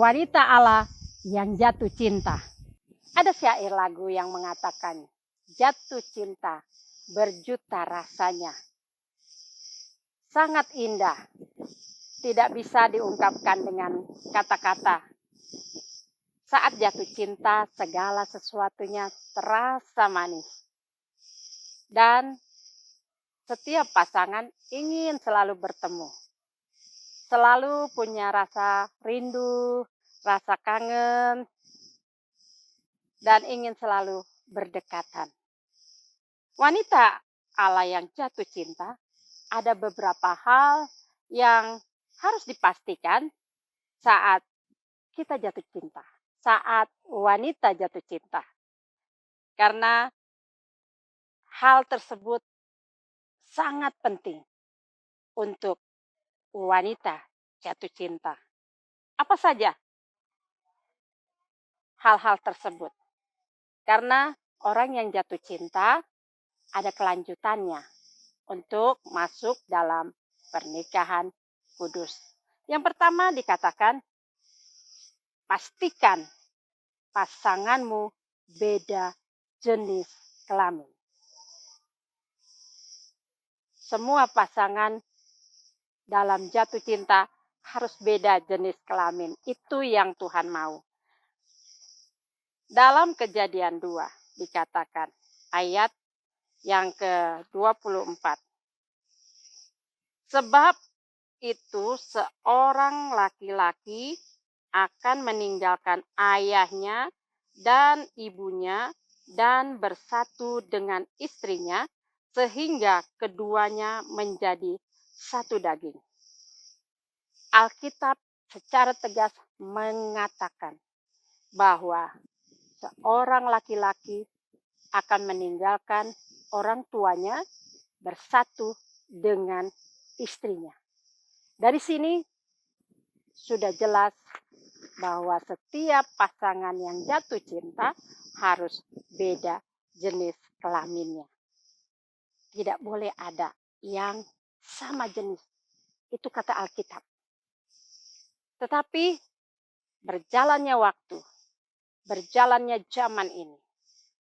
wanita Allah yang jatuh cinta. Ada syair lagu yang mengatakan, jatuh cinta berjuta rasanya. Sangat indah, tidak bisa diungkapkan dengan kata-kata. Saat jatuh cinta, segala sesuatunya terasa manis. Dan setiap pasangan ingin selalu bertemu. Selalu punya rasa rindu, rasa kangen, dan ingin selalu berdekatan. Wanita Allah yang jatuh cinta, ada beberapa hal yang harus dipastikan saat kita jatuh cinta, saat wanita jatuh cinta. Karena hal tersebut sangat penting untuk wanita jatuh cinta. Apa saja hal-hal tersebut? Karena orang yang jatuh cinta ada kelanjutannya untuk masuk dalam pernikahan kudus. Yang pertama dikatakan, pastikan pasanganmu beda jenis kelamin. Semua pasangan dalam jatuh cinta harus beda jenis kelamin. Itu yang Tuhan mau. Dalam Kejadian 2 dikatakan ayat yang ke-24. Sebab itu seorang laki-laki akan meninggalkan ayahnya dan ibunya dan bersatu dengan istrinya sehingga keduanya menjadi satu daging. Alkitab secara tegas mengatakan bahwa seorang laki-laki akan meninggalkan orang tuanya bersatu dengan istrinya. Dari sini sudah jelas bahwa setiap pasangan yang jatuh cinta harus beda jenis kelaminnya. Tidak boleh ada yang sama jenis. Itu kata Alkitab. Tetapi berjalannya waktu, berjalannya zaman ini,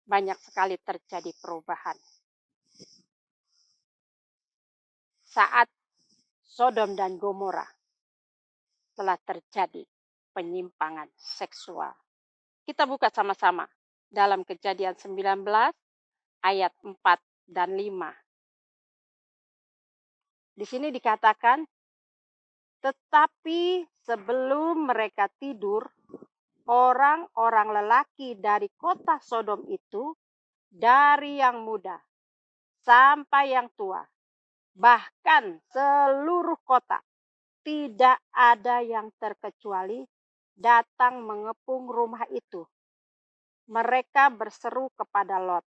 banyak sekali terjadi perubahan. Saat Sodom dan Gomora telah terjadi penyimpangan seksual. Kita buka sama-sama dalam Kejadian 19 ayat 4 dan 5. Di sini dikatakan, tetapi sebelum mereka tidur, orang-orang lelaki dari kota Sodom itu, dari yang muda sampai yang tua, bahkan seluruh kota, tidak ada yang terkecuali datang mengepung rumah itu. Mereka berseru kepada Lot,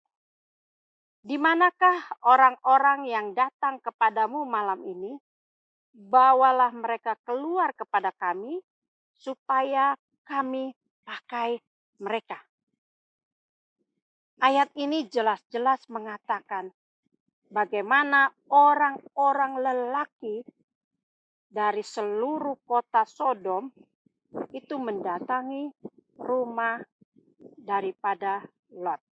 di manakah orang-orang yang datang kepadamu malam ini? Bawalah mereka keluar kepada kami, supaya kami pakai mereka. Ayat ini jelas-jelas mengatakan bagaimana orang-orang lelaki dari seluruh kota Sodom itu mendatangi rumah daripada Lot.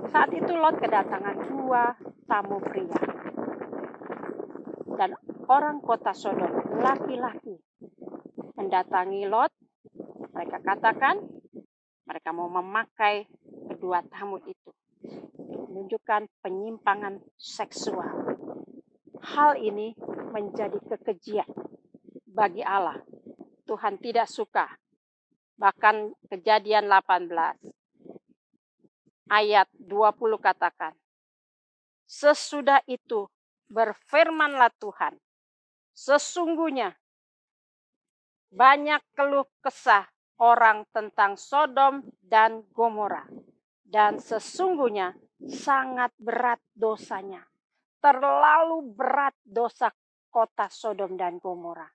Saat itu Lot kedatangan 2 tamu pria. Dan orang kota Sodom, laki-laki, mendatangi Lot. Mereka katakan mereka mau memakai kedua tamu itu. Menunjukkan penyimpangan seksual. Hal ini menjadi kekejian bagi Allah. Tuhan tidak suka. Bahkan Kejadian 18 ayat 20 katakan, sesudah itu berfirmanlah Tuhan, sesungguhnya banyak keluh kesah orang tentang Sodom dan Gomora, dan sesungguhnya sangat berat dosanya. Terlalu berat dosa kota Sodom dan Gomora.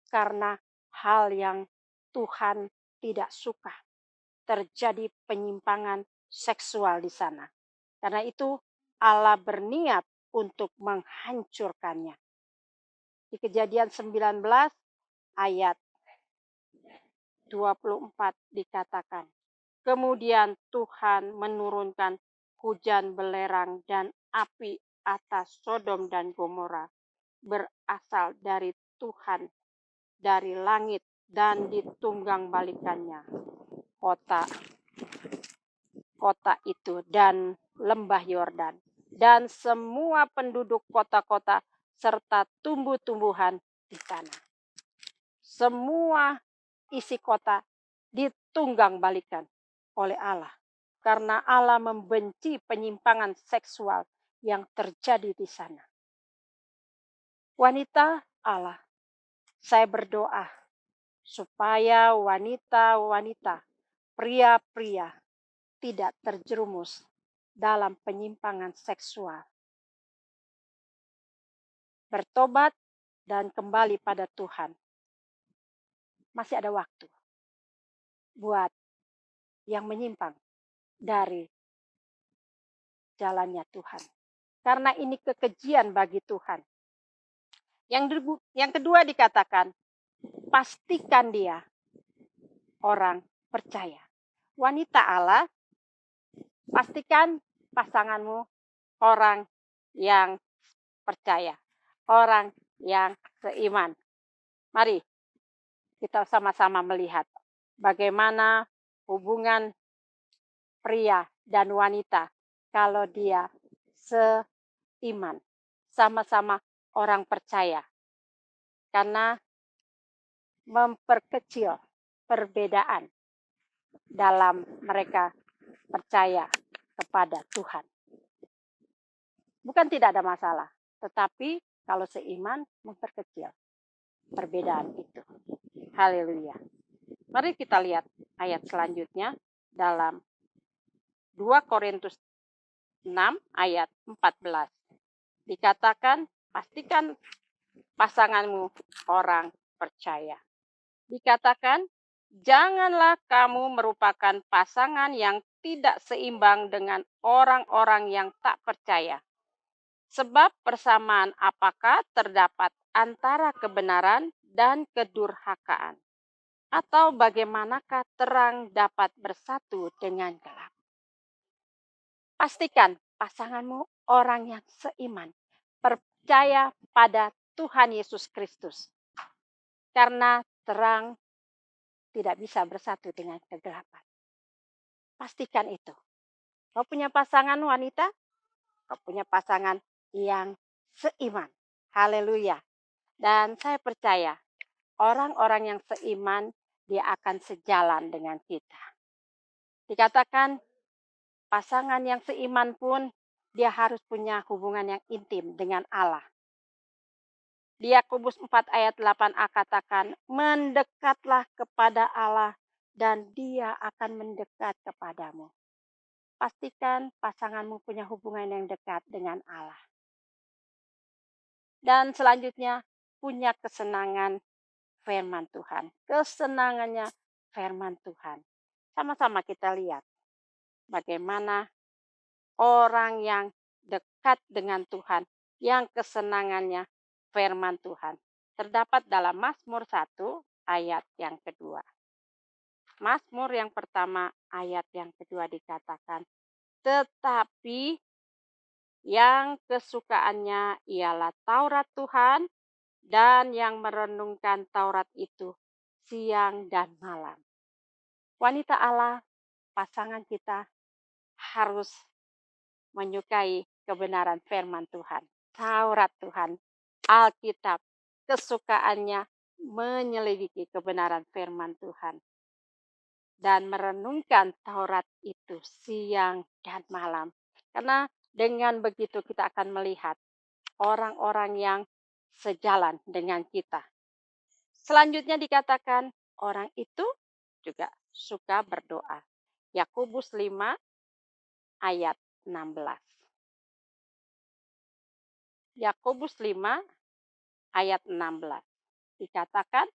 Karena hal yang Tuhan tidak suka. Terjadi penyimpangan seksual di sana. Karena itu Allah berniat untuk menghancurkannya. Di Kejadian 19 ayat 24 dikatakan, kemudian Tuhan menurunkan hujan belerang dan api atas Sodom dan Gomora, berasal dari Tuhan dari langit dan ditunggang balikannya kota itu dan lembah Yordan dan semua penduduk kota-kota serta tumbuh-tumbuhan di sana. Semua isi kota ditunggang balikan oleh Allah karena Allah membenci penyimpangan seksual yang terjadi di sana. Wanita Allah, saya berdoa supaya wanita-wanita, pria-pria tidak terjerumus dalam penyimpangan seksual. Bertobat dan kembali pada Tuhan. Masih ada waktu buat yang menyimpang dari jalannya Tuhan. Karena ini kekejian bagi Tuhan. Yang kedua dikatakan, pastikan dia orang percaya. Wanita Allah, pastikan pasanganmu orang yang percaya, orang yang seiman. Mari kita sama-sama melihat bagaimana hubungan pria dan wanita kalau dia seiman, sama-sama orang percaya. Karena memperkecil perbedaan dalam mereka percaya kepada Tuhan. Bukan tidak ada masalah, tetapi kalau seiman memperkecil perbedaan itu. Haleluya. Mari kita lihat ayat selanjutnya dalam 2 Korintus 6 ayat 14. Dikatakan, pastikan pasanganmu orang percaya. Dikatakan, janganlah kamu merupakan pasangan yang tidak seimbang dengan orang-orang yang tak percaya. Sebab persamaan apakah terdapat antara kebenaran dan kedurhakaan? Atau bagaimanakah terang dapat bersatu dengan gelap? Pastikan pasanganmu orang yang seiman, percaya pada Tuhan Yesus Kristus. Karena terang tidak bisa bersatu dengan kegelapan. Pastikan itu. Kau punya pasangan wanita, kau punya pasangan yang seiman. Haleluya. Dan saya percaya orang-orang yang seiman dia akan sejalan dengan kita. Dikatakan pasangan yang seiman pun dia harus punya hubungan yang intim dengan Allah. Di Yakobus 4 ayat 8a katakan, mendekatlah kepada Allah dan dia akan mendekat kepadamu. Pastikan pasanganmu punya hubungan yang dekat dengan Allah. Dan selanjutnya punya kesenangan firman Tuhan. Kesenangannya firman Tuhan. Sama-sama kita lihat bagaimana orang yang dekat dengan Tuhan, yang kesenangannya firman Tuhan. Terdapat dalam Mazmur 1 ayat yang kedua. Mazmur yang pertama ayat yang kedua dikatakan, tetapi yang kesukaannya ialah Taurat Tuhan dan yang merenungkan Taurat itu siang dan malam. Wanita Allah, pasangan kita harus menyukai kebenaran firman Tuhan. Taurat Tuhan, Alkitab, kesukaannya menyelidiki kebenaran firman Tuhan. Dan merenungkan Taurat itu siang dan malam. Karena dengan begitu kita akan melihat orang-orang yang sejalan dengan kita. Selanjutnya dikatakan orang itu juga suka berdoa. Yakobus 5 ayat 16. Yakobus 5 ayat 16. Dikatakan,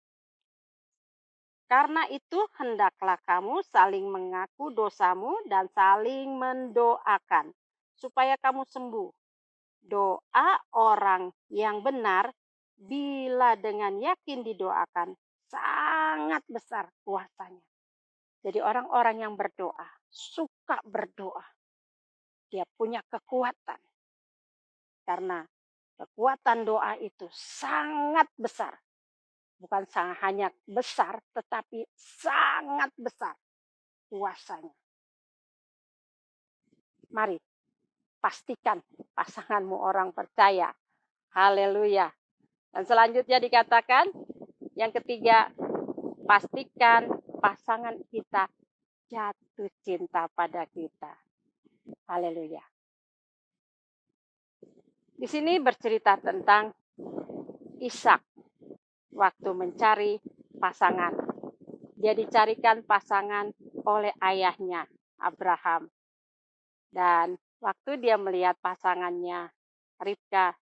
karena itu hendaklah kamu saling mengaku dosamu dan saling mendoakan supaya kamu sembuh. Doa orang yang benar bila dengan yakin didoakan sangat besar kuasanya. Jadi orang-orang yang berdoa, suka berdoa, dia punya kekuatan. Karena kekuatan doa itu sangat besar. Bukan hanya besar, tetapi sangat besar kuasanya. Mari, pastikan pasanganmu orang percaya. Haleluya. Dan selanjutnya dikatakan, yang ketiga, pastikan pasangan kita jatuh cinta pada kita. Haleluya. Di sini bercerita tentang Ishak waktu mencari pasangan. Dia dicarikan pasangan oleh ayahnya, Abraham. Dan waktu dia melihat pasangannya, Ribka,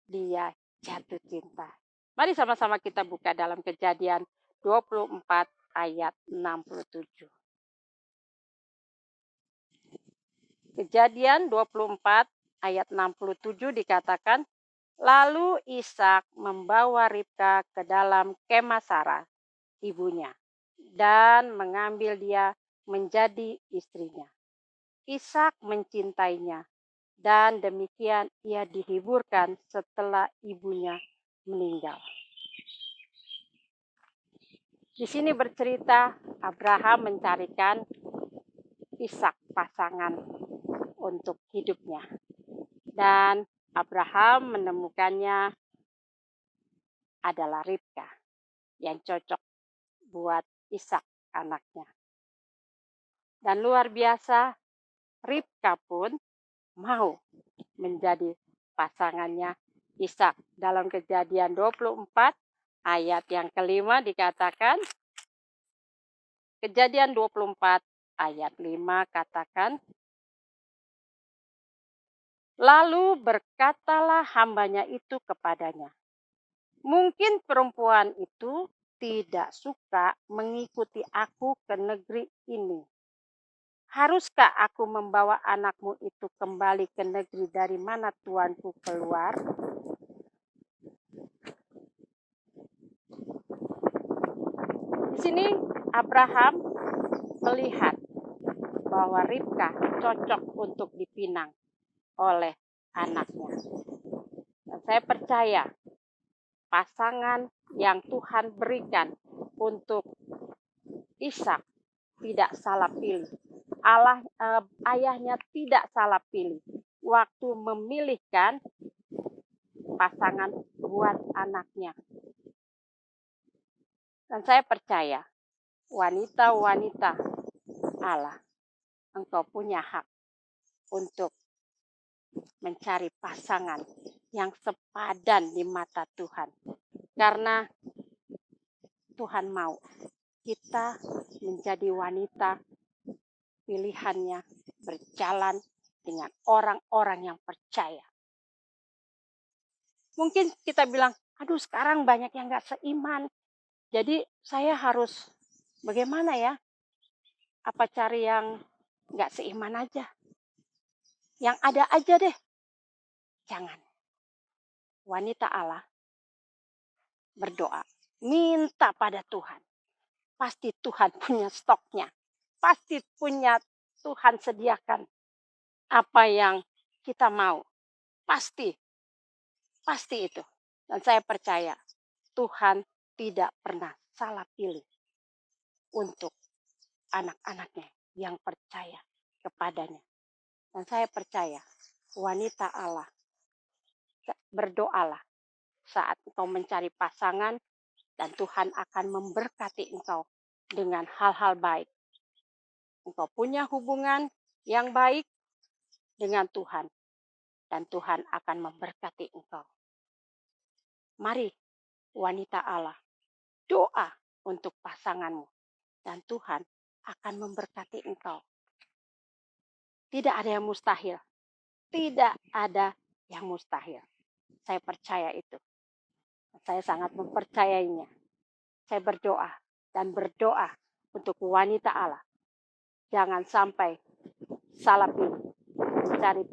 dia jatuh cinta. Mari sama-sama kita buka dalam Kejadian 24 ayat 67. Kejadian 24 ayat 67 dikatakan, lalu Ishak membawa Ribka ke dalam kemah Sarah, ibunya, dan mengambil dia menjadi istrinya. Ishak mencintainya, dan demikian ia dihiburkan setelah ibunya meninggal. Di sini bercerita Abraham mencarikan Ishak pasangan untuk hidupnya. Dan Abraham menemukannya adalah Ribka yang cocok buat Ishak anaknya. Dan luar biasa, Ribka pun mau menjadi pasangannya Ishak. Dalam Kejadian 24 ayat yang kelima dikatakan, Kejadian 24 ayat 5 katakan, lalu berkatalah hambanya itu kepadanya, mungkin perempuan itu tidak suka mengikuti aku ke negeri ini. Haruskah aku membawa anakmu itu kembali ke negeri dari mana tuanku keluar? Di sini Abraham melihat bahwa Ribka cocok untuk dipinang oleh anaknya. Dan saya percaya pasangan yang Tuhan berikan untuk Ishak tidak salah pilih. Ayahnya tidak salah pilih waktu memilihkan pasangan buat anaknya. Dan saya percaya wanita-wanita Allah, engkau punya hak untuk mencari pasangan yang sepadan di mata Tuhan. Karena Tuhan mau kita menjadi wanita pilihannya berjalan dengan orang-orang yang percaya. Mungkin kita bilang, aduh sekarang banyak yang gak seiman. Jadi saya harus bagaimana ya? Apa cari yang gak seiman aja? Yang ada aja deh. Jangan. Wanita Allah berdoa, minta pada Tuhan. Pasti Tuhan punya stoknya. Pasti punya Tuhan sediakan apa yang kita mau. Pasti itu. Dan saya percaya Tuhan tidak pernah salah pilih untuk anak-anaknya yang percaya kepadanya. Dan saya percaya wanita Allah, berdoalah saat engkau mencari pasangan dan Tuhan akan memberkati engkau dengan hal-hal baik. Engkau punya hubungan yang baik dengan Tuhan dan Tuhan akan memberkati engkau. Mari wanita Allah, doa untuk pasanganmu dan Tuhan akan memberkati engkau. Tidak ada yang mustahil. Tidak ada yang mustahil. Saya percaya itu. Saya sangat mempercayainya. Saya berdoa dan berdoa untuk wanita Allah. Jangan sampai salah pilih. Mencari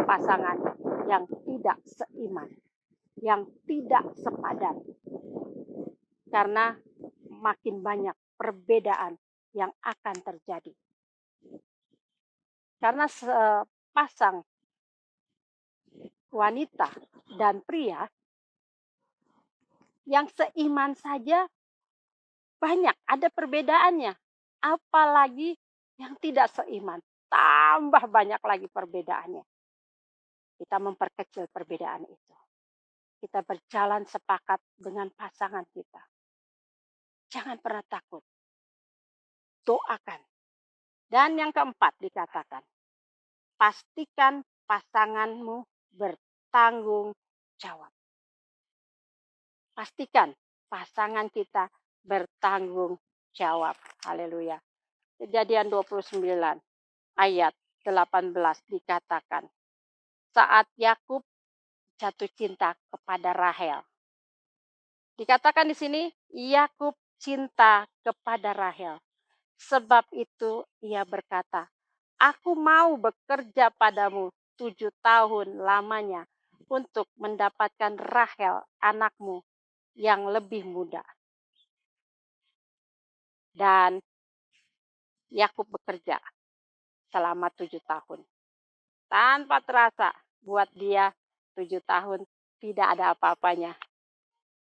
pasangan yang tidak seiman. Yang tidak sepadan. karena makin banyak perbedaan yang akan terjadi. Karena sepasang wanita dan pria yang seiman saja banyak, ada perbedaannya. Apalagi yang tidak seiman, tambah banyak lagi perbedaannya. Kita memperkecil perbedaan itu. Kita berjalan sepakat dengan pasangan kita. Jangan pernah takut. Doakan. Dan yang keempat dikatakan, pastikan pasanganmu bertanggung jawab. Pastikan pasangan kita bertanggung jawab. Haleluya. Kejadian 29 ayat 18 dikatakan, saat Yakub jatuh cinta kepada Rahel. Dikatakan di sini, Yakub cinta kepada Rahel. Sebab itu ia berkata, aku mau bekerja padamu 7 tahun lamanya untuk mendapatkan Rahel anakmu yang lebih muda. Dan Yakub bekerja selama 7 tahun. Tanpa terasa buat dia 7 tahun tidak ada apa-apanya.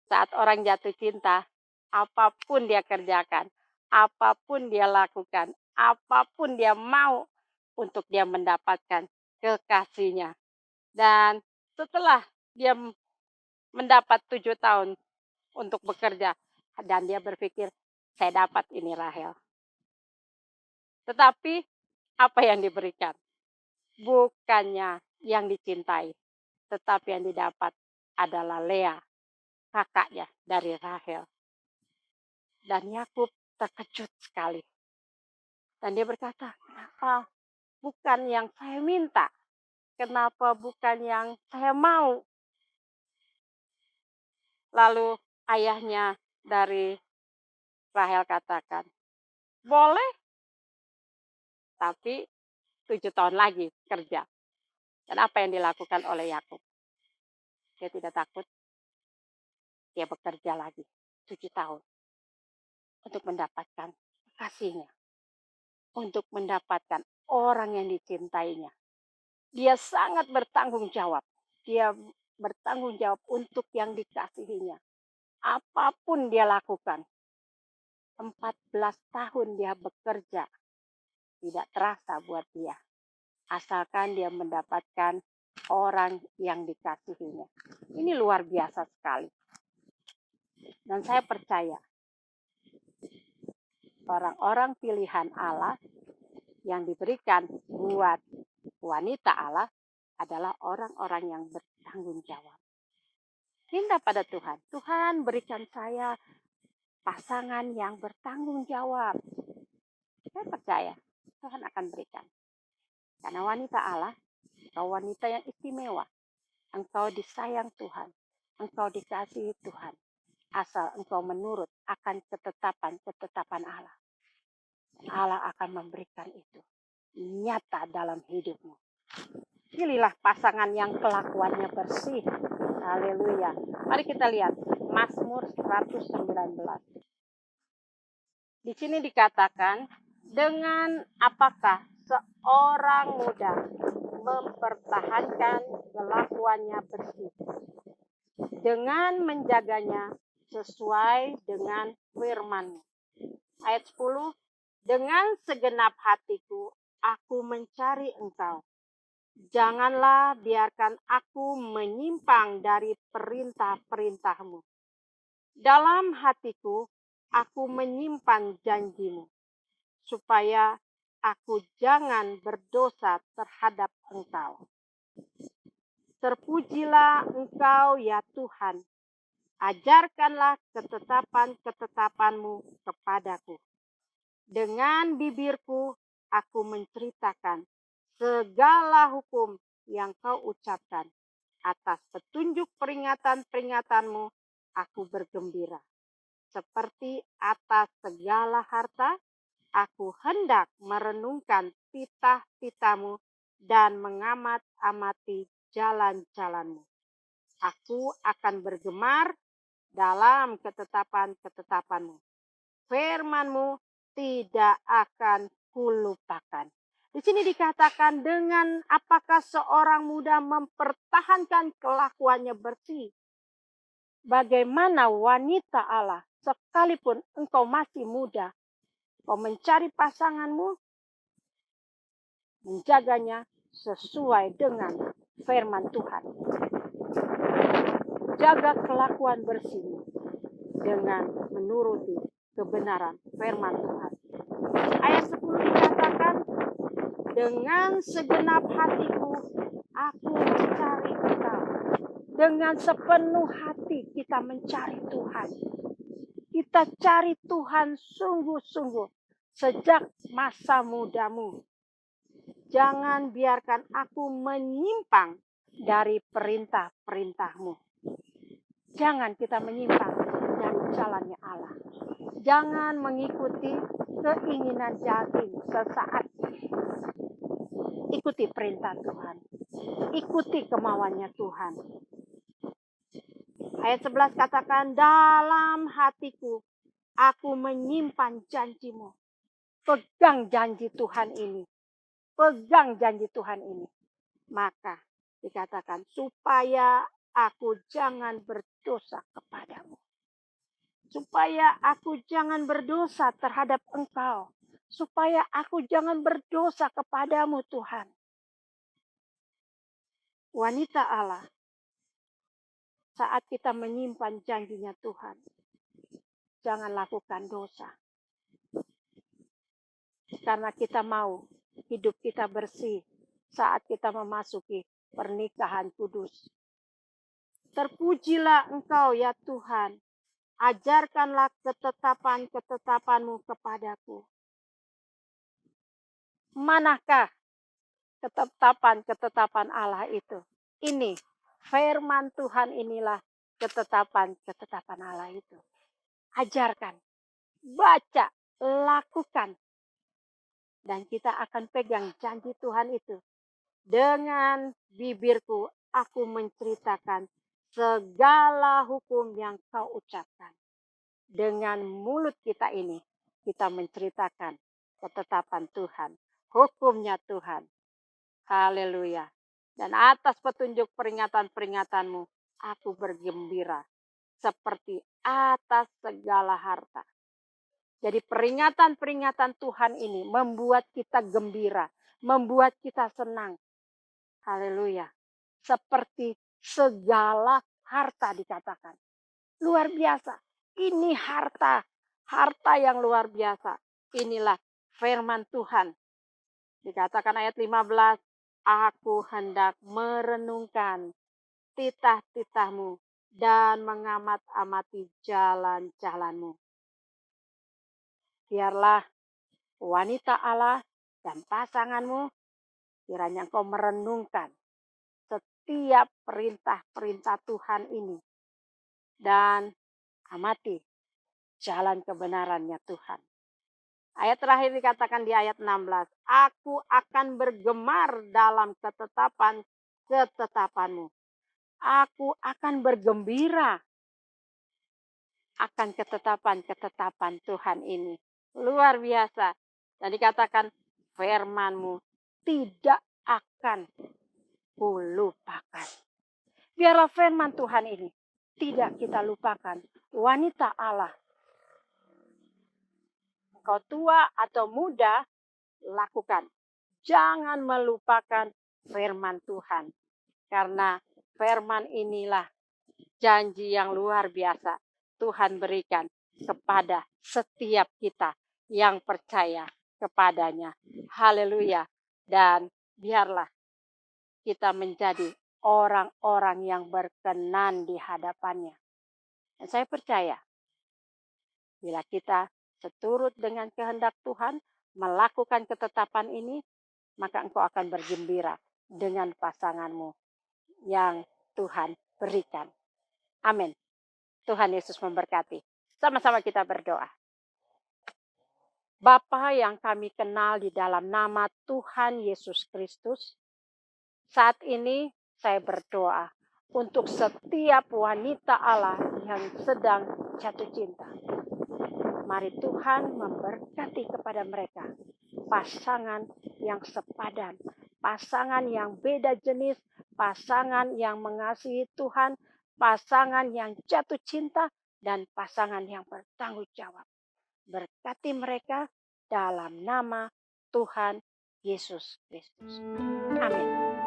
Saat orang jatuh cinta, apapun dia kerjakan, apapun dia lakukan, apapun dia mau untuk dia mendapatkan kekasihnya. Dan setelah dia mendapat 7 tahun untuk bekerja, dan dia berpikir, saya dapat ini Rahel. Tetapi apa yang diberikan? Bukannya yang dicintai, tetapi yang didapat adalah Lea, kakaknya dari Rahel. Dan Yakub terkejut sekali. Dan dia berkata, kenapa bukan yang saya minta? Kenapa bukan yang saya mau? Lalu ayahnya dari Rahel katakan, boleh, tapi 7 tahun lagi kerja. Dan apa yang dilakukan oleh Yakub? Dia tidak takut. Dia bekerja lagi 7 tahun untuk mendapatkan kasihnya, untuk mendapatkan orang yang dicintainya. Dia sangat bertanggung jawab. Dia bertanggung jawab untuk yang dikasihinya. Apapun dia lakukan. 14 tahun dia bekerja. Tidak terasa buat dia. Asalkan dia mendapatkan orang yang dikasihinya. Ini luar biasa sekali. Dan saya percaya orang-orang pilihan Allah yang diberikan buat wanita Allah adalah orang-orang yang bertanggung jawab. Minta pada Tuhan, Tuhan berikan saya pasangan yang bertanggung jawab. Saya percaya Tuhan akan berikan. Karena wanita Allah, engkau wanita yang istimewa. Engkau disayang Tuhan. Engkau dikasihi Tuhan. Asal engkau menurut akan ketetapan Allah. Allah akan memberikan itu nyata dalam hidupmu. Pilihlah pasangan yang kelakuannya bersih. Haleluya. Mari kita lihat Mazmur 119. Di sini dikatakan, dengan apakah seorang muda mempertahankan kelakuannya bersih? Dengan menjaganya sesuai dengan firman-Mu. Ayat 10, dengan segenap hatiku aku mencari Engkau. Janganlah biarkan aku menyimpang dari perintah-perintah-Mu. Dalam hatiku aku menyimpan janji-Mu, supaya aku jangan berdosa terhadap Engkau. Terpujilah Engkau ya Tuhan, ajarkanlah ketetapan-ketetapan-Mu kepadaku. Dengan bibirku aku menceritakan segala hukum yang Kau ucapkan. Atas petunjuk peringatan-peringatan-Mu aku bergembira. Seperti atas segala harta, aku hendak merenungkan titah-titah-Mu dan mengamat-amati jalan-jalan-Mu. Aku akan bergemar dalam ketetapan-ketetapanmu. Firman-Mu tidak akan kulupakan. Di sini dikatakan dengan apakah seorang muda mempertahankan kelakuannya bersih. Bagaimana wanita Allah, sekalipun engkau masih muda, kau mencari pasanganmu, menjaganya sesuai dengan firman Tuhan. Jaga kelakuan bersih dengan menuruti kebenaran firman Tuhan. Ayat 10 dikatakan, dengan segenap hatiku aku mencari Engkau. Dengan sepenuh hati kita mencari Tuhan. Kita cari Tuhan sungguh-sungguh sejak masa mudamu. Jangan biarkan aku menyimpang dari perintah-perintah-Mu. Jangan kita menyimpang dari jalannya Allah. Jangan mengikuti keinginan daging sesaat. Ikuti perintah Tuhan. Ikuti kemauannya Tuhan. Ayat 11 katakan, dalam hatiku aku menyimpan janji-Mu. Pegang janji Tuhan ini. Pegang janji Tuhan ini. Maka dikatakan, supaya aku jangan berdosa kepadamu. Supaya aku jangan berdosa terhadap Engkau. Supaya aku jangan berdosa kepadamu Tuhan. Wanita Allah, saat kita menyimpan janjinya Tuhan, jangan lakukan dosa. Karena kita mau hidup kita bersih saat kita memasuki pernikahan kudus. Terpujilah Engkau ya Tuhan. Ajarkanlah ketetapan-ketetapan-Mu kepadaku. Manakah ketetapan-ketetapan Allah itu? Ini, firman Tuhan inilah ketetapan-ketetapan Allah itu. Ajarkan, baca, lakukan. Dan kita akan pegang janji Tuhan itu. Dengan bibirku aku menceritakan segala hukum yang Kau ucapkan. Dengan mulut kita ini kita menceritakan ketetapan Tuhan, hukumnya Tuhan. Haleluya. Dan atas petunjuk peringatan-peringatan-Mu aku bergembira seperti atas segala harta. Jadi peringatan-peringatan Tuhan ini membuat kita gembira, membuat kita senang. Haleluya. Seperti segala harta dikatakan. Luar biasa. Ini harta. Harta yang luar biasa. Inilah firman Tuhan. Dikatakan ayat 15. Aku hendak merenungkan titah-titah-Mu dan mengamat-amati jalan-jalan-Mu. Biarlah wanita Allah dan pasanganmu, kiranya engkau merenungkan setiap perintah-perintah Tuhan ini. Dan amati jalan kebenarannya Tuhan. Ayat terakhir dikatakan di ayat 16. Aku akan bergemar dalam ketetapan-ketetapan-Mu. Aku akan bergembira akan ketetapan-ketetapan Tuhan ini. Luar biasa. Dan dikatakan firman-Mu tidak akan kulupakan. Biarlah firman Tuhan ini tidak kita lupakan. Wanita Allah, engkau tua atau muda, lakukan. Jangan melupakan firman Tuhan. Karena firman inilah janji yang luar biasa Tuhan berikan kepada setiap kita yang percaya kepadanya. Haleluya. Dan biarlah kita menjadi orang-orang yang berkenan di hadapannya. Dan saya percaya, bila kita seturut dengan kehendak Tuhan, melakukan ketetapan ini, maka engkau akan bergembira dengan pasanganmu yang Tuhan berikan. Amin. Tuhan Yesus memberkati. Sama-sama kita berdoa. Bapa yang kami kenal di dalam nama Tuhan Yesus Kristus, saat ini saya berdoa, untuk setiap wanita Allah yang sedang jatuh cinta. Mari Tuhan memberkati kepada mereka pasangan yang sepadan, pasangan yang beda jenis, pasangan yang mengasihi Tuhan, pasangan yang jatuh cinta, dan pasangan yang bertanggung jawab. Berkati mereka dalam nama Tuhan Yesus Kristus. Amin.